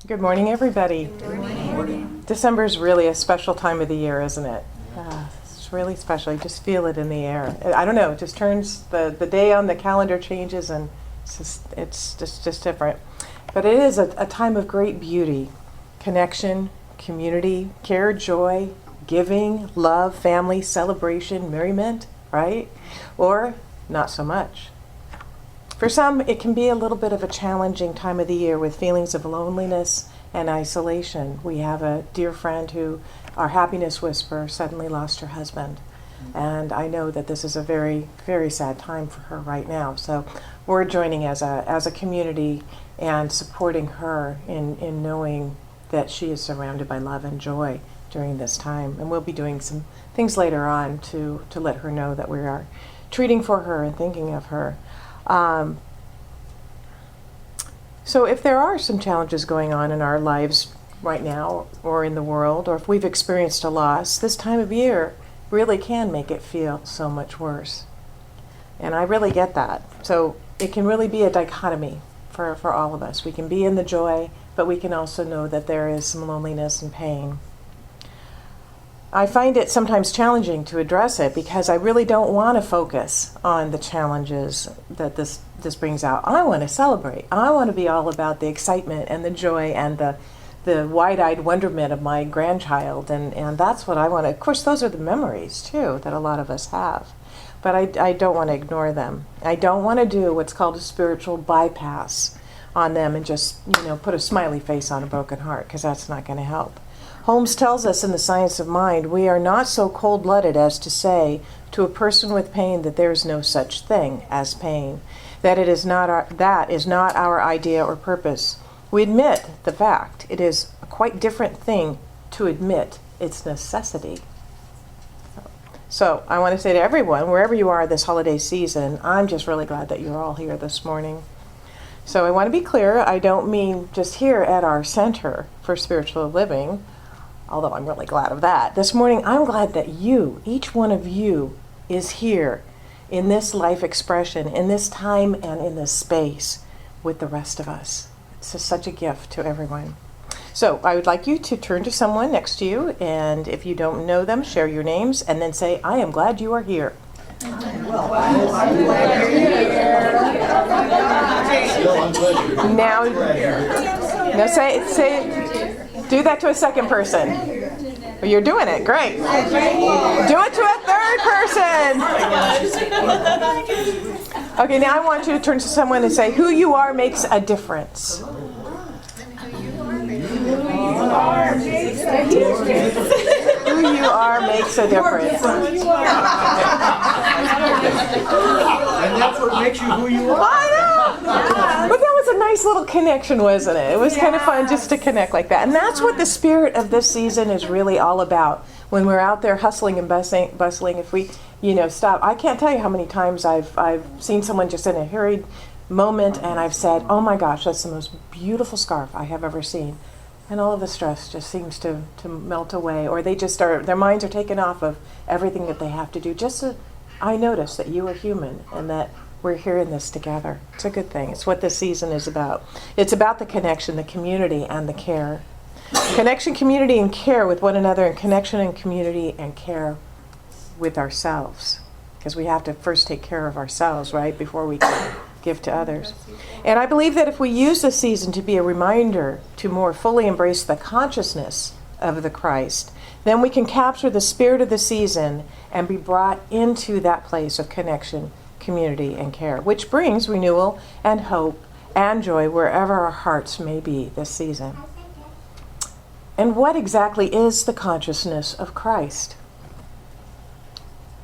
Good morning, everybody. Good morning. December is really a special time of the year, isn't it? It's really special. You just feel it in the air. I don't know, it just turns, the day on the calendar changes and it's just different. But it is a time of great beauty, connection, community, care, joy, giving, love, family, celebration, merriment, right? Or not so much. For some, it can be a little bit of a challenging time of the year with feelings of loneliness and isolation. We have a dear friend who, our happiness whisperer, suddenly lost her husband. And I know that this is a very, very sad time for her right now. So we're joining as a community and supporting her in knowing that she is surrounded by love and joy during this time. And we'll be doing some things later on to let her know that we are treating for her and thinking of her. So if there are some challenges going on in our lives right now or in the world, or if we've experienced a loss, this time of year really can make it feel so much worse. And I really get that. So it can really be a dichotomy for all of us. We can be in the joy, but we can also know that there is some loneliness and pain. I find it sometimes challenging to address it because I really don't want to focus on the challenges that this brings out. I want to celebrate. I want to be all about the excitement and the joy and the wide-eyed wonderment of my grandchild, and that's what I want to. Of course, those are the memories, too, that a lot of us have. But I don't want to ignore them. I don't want to do what's called a spiritual bypass on them and just, put a smiley face on a broken heart, because that's not going to help. Holmes tells us in The Science of Mind, we are not so cold-blooded as to say to a person with pain that there is no such thing as pain, that is not our idea or purpose. We admit the fact. It is a quite different thing to admit its necessity. So I want to say to everyone, wherever you are this holiday season, I'm just really glad that you're all here this morning. So I want to be clear, I don't mean just here at our Center for Spiritual Living, although I'm really glad of that. This morning, I'm glad that you, each one of you, is here in this life expression, in this time and in this space with the rest of us. It's just such a gift to everyone. So I would like you to turn to someone next to you, and if you don't know them, share your names, and then say, I am glad you are here. Now say, do that to a second person. Well, you're doing it, great. Do it to a third person. Okay, now I want you to turn to someone and say, who you are makes a difference. Who you are makes a difference. And that's what makes you who you are. I know. But that was a nice little connection, wasn't it? It was kind of fun just to connect like that. And that's what the spirit of this season is really all about. When we're out there hustling and bustling, if we, stop. I can't tell you how many times I've seen someone just in a hurried moment and I've said, oh my gosh, that's the most beautiful scarf I have ever seen. And all of the stress just seems to melt away, or they just their minds are taken off of everything that they have to do. I notice that you are human and that we're here in this together. It's a good thing. It's what this season is about. It's about the connection, the community, and the care. Connection, community, and care with one another, and connection and community and care with ourselves. Because we have to first take care of ourselves, right, before we can give to others. And I believe that if we use this season to be a reminder to more fully embrace the consciousness of the Christ, then we can capture the spirit of the season and be brought into that place of connection, community, and care, which brings renewal and hope and joy wherever our hearts may be this season. And what exactly is the consciousness of Christ?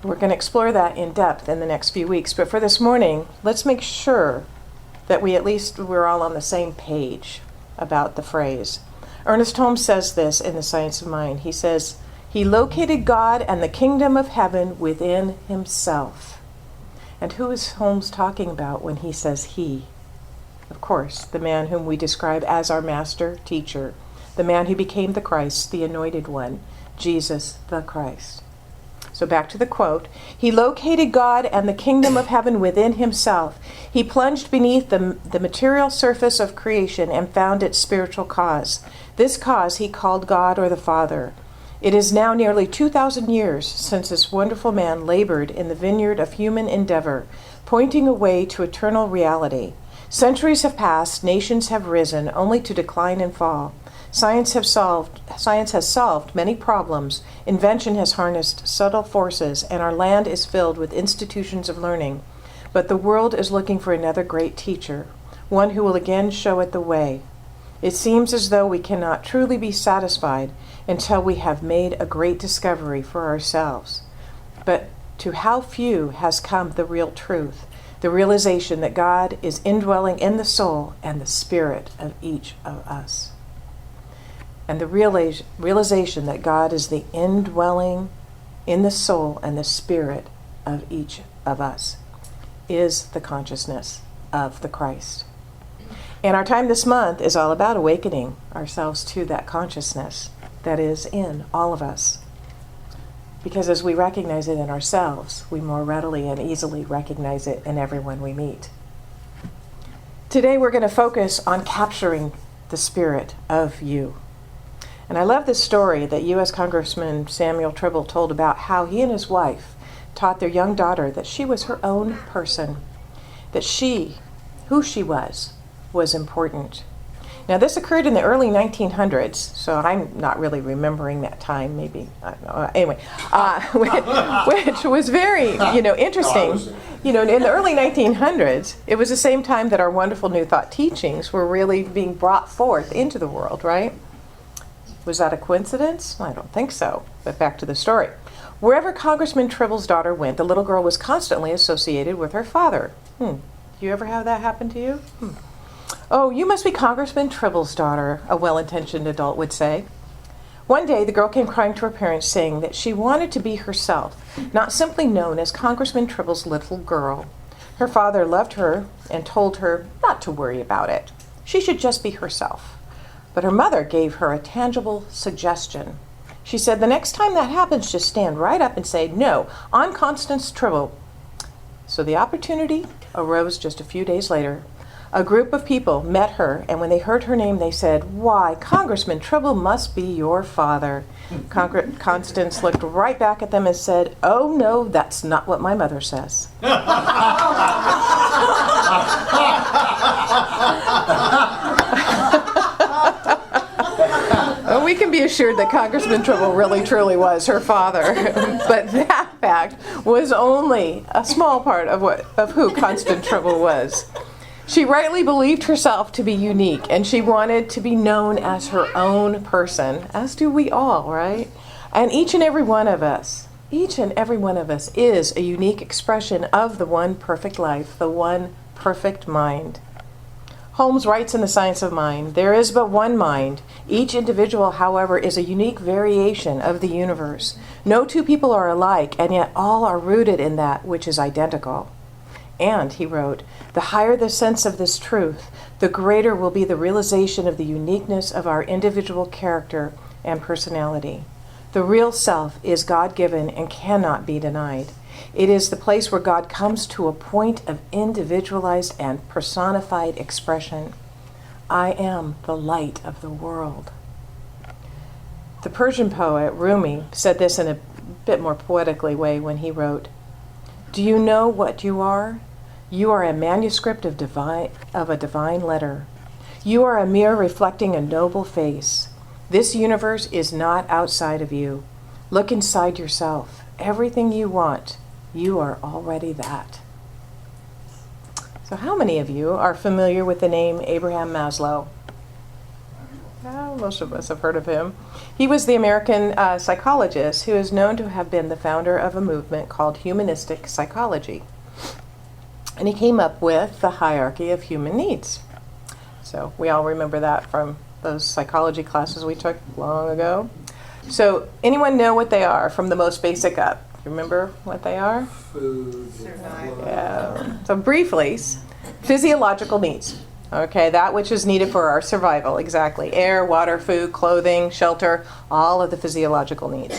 We're going to explore that in depth in the next few weeks. But for this morning, let's make sure that we're all on the same page about the phrase. Ernest Holmes says this in The Science of Mind. He says, he located God and the kingdom of heaven within himself. And who is Holmes talking about when he says he? Of course, the man whom we describe as our master teacher, the man who became the Christ, the anointed one, Jesus the Christ. So back to the quote. He located God and the kingdom of heaven within himself. He plunged beneath the material surface of creation and found its spiritual cause. This cause he called God or the Father. It is now nearly 2,000 years since this wonderful man labored in the vineyard of human endeavor, pointing a way to eternal reality. Centuries have passed, nations have risen, only to decline and fall. Science has solved many problems, invention has harnessed subtle forces, and our land is filled with institutions of learning. But the world is looking for another great teacher, one who will again show it the way. It seems as though we cannot truly be satisfied until we have made a great discovery for ourselves. But to how few has come the real truth, the realization that God is indwelling in the soul and the spirit of each of us. And the realization that God is the indwelling in the soul and the spirit of each of us is the consciousness of the Christ. And our time this month is all about awakening ourselves to that consciousness that is in all of us. Because as we recognize it in ourselves, we more readily and easily recognize it in everyone we meet. Today we're going to focus on capturing the spirit of you. And I love this story that U.S. Congressman Samuel Tribble told about how he and his wife taught their young daughter that she was her own person, that who she was important. Now, this occurred in the early 1900s, so I'm not really remembering that time, maybe, I don't know. Anyway, which was very, interesting. In the early 1900s, it was the same time that our wonderful New Thought teachings were really being brought forth into the world, right? Was that a coincidence? I don't think so, but back to the story. Wherever Congressman Tribble's daughter went, the little girl was constantly associated with her father. Do you ever have that happen to you? Oh, you must be Congressman Tribble's daughter, a well-intentioned adult would say. One day, the girl came crying to her parents, saying that she wanted to be herself, not simply known as Congressman Tribble's little girl. Her father loved her and told her not to worry about it. She should just be herself. But her mother gave her a tangible suggestion. She said, the next time that happens, just stand right up and say, "No, I'm Constance Tribble." So the opportunity arose just a few days later. A group of people met her, and when they heard her name, they said, "Why, Congressman Tribble must be your father." Constance looked right back at them and said, "Oh, no, that's not what my mother says." We can be assured that Congressman Tribble really truly was her father, but that fact was only a small part of who Constance Tribble was. She rightly believed herself to be unique, and she wanted to be known as her own person, as do we all, right? And each and every one of us is a unique expression of the one perfect life, the one perfect mind. Holmes writes in The Science of Mind, "There is but one mind. Each individual, however, is a unique variation of the universe. No two people are alike, and yet all are rooted in that which is identical." And, he wrote, "The higher the sense of this truth, the greater will be the realization of the uniqueness of our individual character and personality. The real self is God-given and cannot be denied. It is the place where God comes to a point of individualized and personified expression. I am the light of the world." The Persian poet Rumi said this in a bit more poetically way when he wrote, "Do you know what you are? You are a manuscript of a divine letter. You are a mirror reflecting a noble face. This universe is not outside of you. Look inside yourself. Everything you want, you are already that." So how many of you are familiar with the name Abraham Maslow? Well, most of us have heard of him. He was the American psychologist who is known to have been the founder of a movement called humanistic psychology. And he came up with the hierarchy of human needs. So we all remember that from those psychology classes we took long ago. So anyone know what they are from the most basic up? Remember what they are? Food. Yeah. So briefly, physiological needs. Okay, that which is needed for our survival, exactly. Air, water, food, clothing, shelter, all of the physiological needs.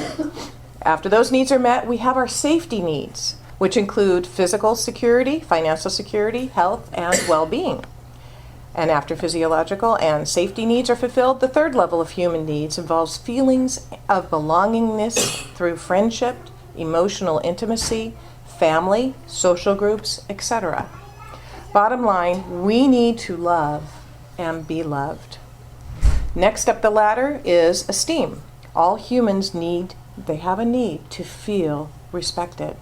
After those needs are met, we have our safety needs, which include physical security, financial security, health, and well-being. And after physiological and safety needs are fulfilled, the third level of human needs involves feelings of belongingness through friendship, emotional intimacy, family, social groups, etc. Bottom line, we need to love and be loved. Next up the ladder is esteem. All humans have a need to feel respected.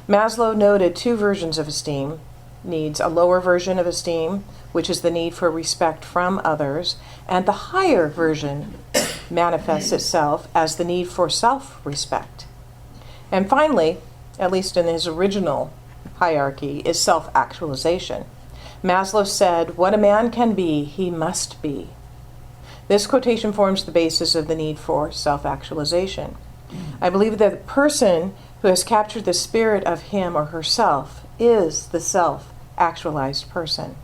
Maslow noted two versions of esteem needs: a lower version of esteem, which is the need for respect from others, and the higher version manifests itself as the need for self-respect. And finally, at least in his original hierarchy, is self-actualization. Maslow said, "What a man can be, he must be." This quotation forms the basis of the need for self-actualization. I believe that the person who has captured the spirit of him or herself is the self-actualized person.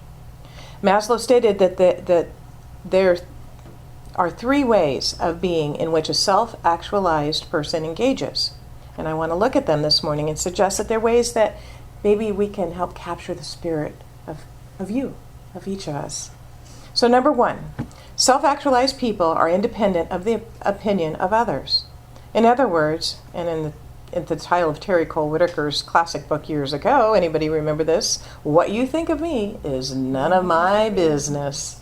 Maslow stated that there are three ways of being in which a self-actualized person engages. And I want to look at them this morning and suggest that they're ways that maybe we can help capture the spirit of you, of each of us. So number one, self-actualized people are independent of the opinion of others. In other words, and in the title of Terry Cole Whitaker's classic book years ago, anybody remember this? What you think of me is none of my business.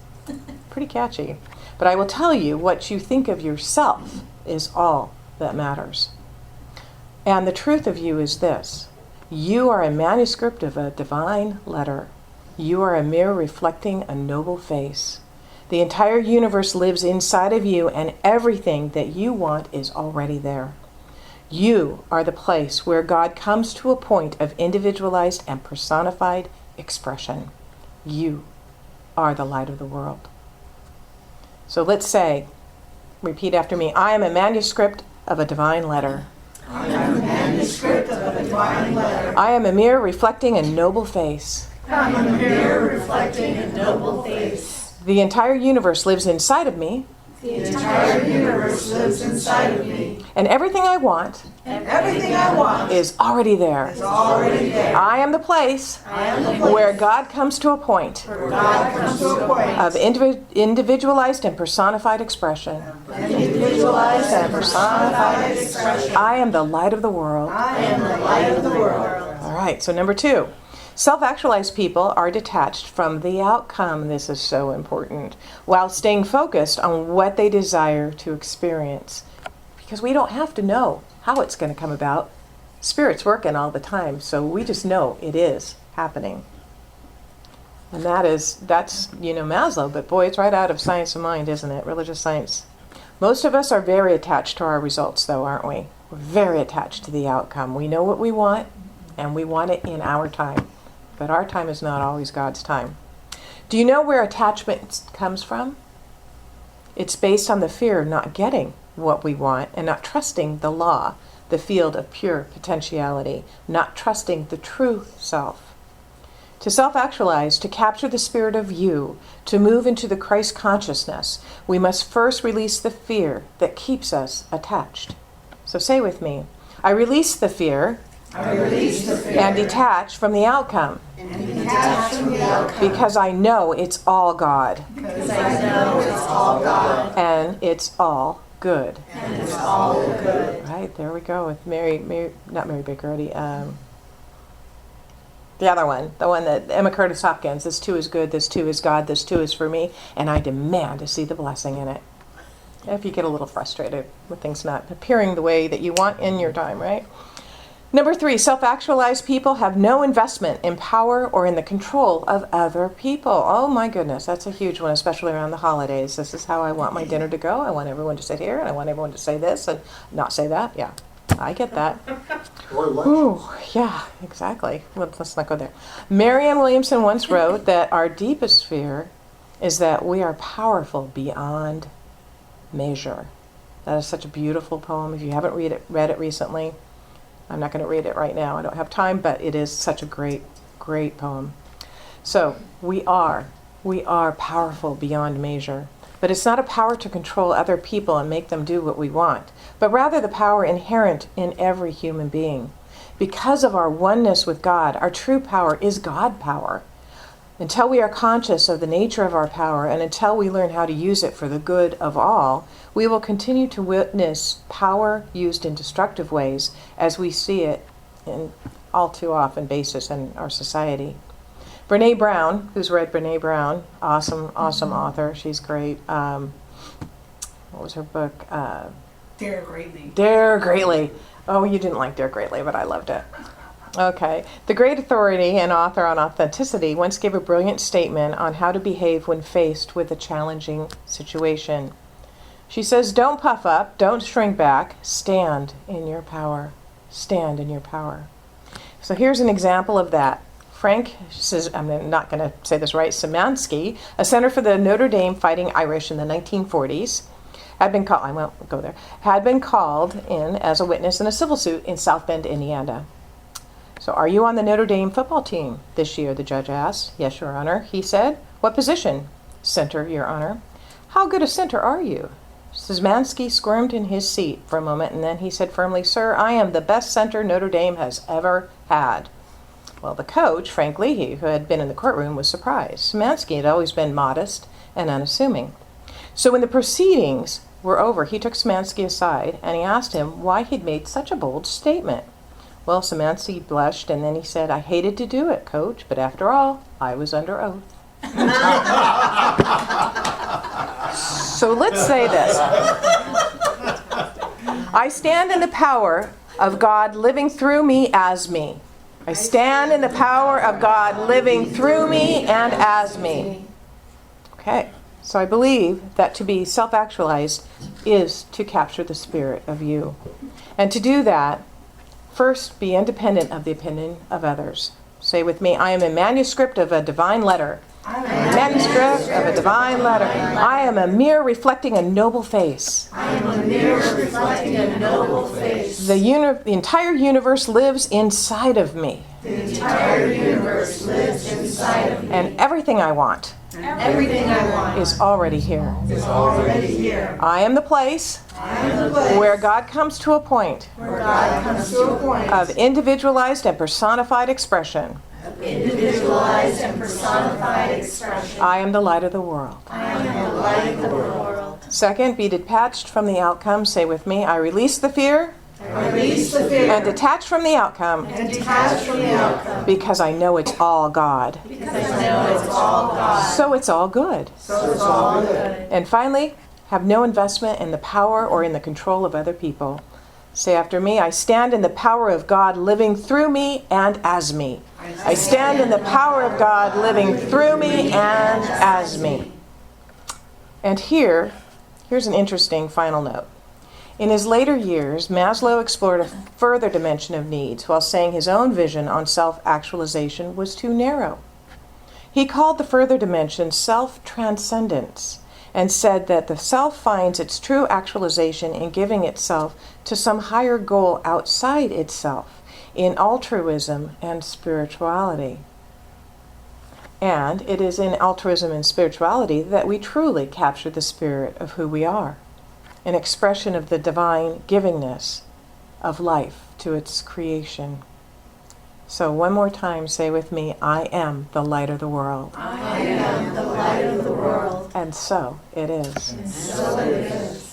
Pretty catchy. But I will tell you, what you think of yourself is all that matters. And the truth of you is this: you are a manuscript of a divine letter. You are a mirror reflecting a noble face. The entire universe lives inside of you, and everything that you want is already there. You are the place where God comes to a point of individualized and personified expression. You are the light of the world. So let's say, repeat after me, I am a manuscript of a divine letter. I am a manuscript of a divine letter. I am a mirror reflecting a noble face. I am a mirror reflecting a noble face. The entire universe lives inside of me. The entire universe lives inside of me. And everything I want And everything I want is already there. is already there. I am the place I am the place where God comes to a point where God comes to a point of individualized and personified expression. individualized and personified expression. I am the light of the world. I am the light of the world. All right, so number two. Self-actualized people are detached from the outcome. This is so important, while staying focused on what they desire to experience. Because we don't have to know how it's going to come about. Spirit's working all the time, so we just know it is happening. And that's Maslow, but boy, it's right out of Science of Mind, isn't it? Religious science. Most of us are very attached to our results, though, aren't we? We're very attached to the outcome. We know what we want, and we want it in our time. But our time is not always God's time. Do you know where attachment comes from? It's based on the fear of not getting what we want and not trusting the law, the field of pure potentiality, not trusting the true self. To self-actualize, to capture the spirit of you, to move into the Christ consciousness, we must first release the fear that keeps us attached. So say with me, I release the fear. I release the fear And detach from the outcome. and detach from the outcome Because I know it's all God. because I know it's all God And it's all good. and it's all good. Right, there we go with not Mary Baker Eddy, the other one, the one that Emma Curtis Hopkins, this too is good, this too is God, this too is for me, and I demand to see the blessing in it. If you get a little frustrated with things not appearing the way that you want in your time, right? Number three, self-actualized people have no investment in power or in the control of other people. Oh my goodness, that's a huge one, especially around the holidays. This is how I want my dinner to go. I want everyone to sit here, and I want everyone to say this and not say that. Yeah, I get that. Or lunch. Ooh, yeah, exactly. Let's not go there. Marianne Williamson once wrote that our deepest fear is that we are powerful beyond measure. That is such a beautiful poem. If you haven't read it recently, I'm not going to read it right now. I don't have time, but it is such a great, great poem. So we are powerful beyond measure. But it's not a power to control other people and make them do what we want, but rather the power inherent in every human being. Because of our oneness with God, our true power is God power. Until we are conscious of the nature of our power and until we learn how to use it for the good of all, we will continue to witness power used in destructive ways as we see it in all too often basis in our society. Brene Brown, who's read Brene Brown, awesome author. She's great. What was her book? Dare Greatly. Dare Greatly. Oh, you didn't like Dare Greatly, but I loved it. Okay. The great authority and author on authenticity once gave a brilliant statement on how to behave when faced with a challenging situation. She says, don't puff up, don't shrink back, stand in your power. Stand in your power. So here's an example of that. Frank, says, I'm not going to say this right, Szymanski, a senator for the Notre Dame Fighting Irish in the 1940s, had been called in as a witness in a civil suit in South Bend, Indiana. So, are you on the Notre Dame football team this year, the judge asked. Yes, Your Honor, he said. What position? Center, Your Honor. How good a center are you? Szymanski squirmed in his seat for a moment, and then he said firmly, Sir, I am the best center Notre Dame has ever had. Well, the coach, Frank Leahy, who had been in the courtroom, was surprised. Szymanski had always been modest and unassuming. So when the proceedings were over, he took Szymanski aside, and he asked him why he'd made such a bold statement. Well, Szymanski blushed, and then he said, I hated to do it, Coach, but after all, I was under oath. So let's say this. I stand in the power of God living through me as me. I stand in the power of God living through me and as me. Okay, so I believe that to be self-actualized is to capture the spirit of you. And to do that, first, be independent of the opinion of others. Say with me, I am a manuscript of a divine letter. I am a manuscript of a divine letter. I am a mirror reflecting a noble face. I am a mirror reflecting a noble face. The entire universe lives inside of me. The entire universe lives inside of me. And everything I want Everything I want is already here. is already here. I am the place I am the place where God comes to a point where God comes to a point of individualized and personified expression. of individualized and personified expression. I am the light of the world. I am the light of the world. Second, be detached from the outcome. Say with me, I release the fear I release the fear and detach from the outcome and detach from the outcome because I know it's all God. because I know it's all God. So it's all good. So it's all good. And finally, have no investment in the power or in the control of other people. Say after me, I stand in the power of God living through me and as me. I stand in the power of God living through me and as me. And here's an interesting final note. In his later years, Maslow explored a further dimension of needs while saying his own vision on self-actualization was too narrow. He called the further dimension self-transcendence and said that the self finds its true actualization in giving itself to some higher goal outside itself, in altruism and spirituality. And it is in altruism and spirituality that we truly capture the spirit of who we are, an expression of the divine givingness of life to its creation. So one more time, say with me, I am the light of the world. I am the light of the world. And so it is. And so it is.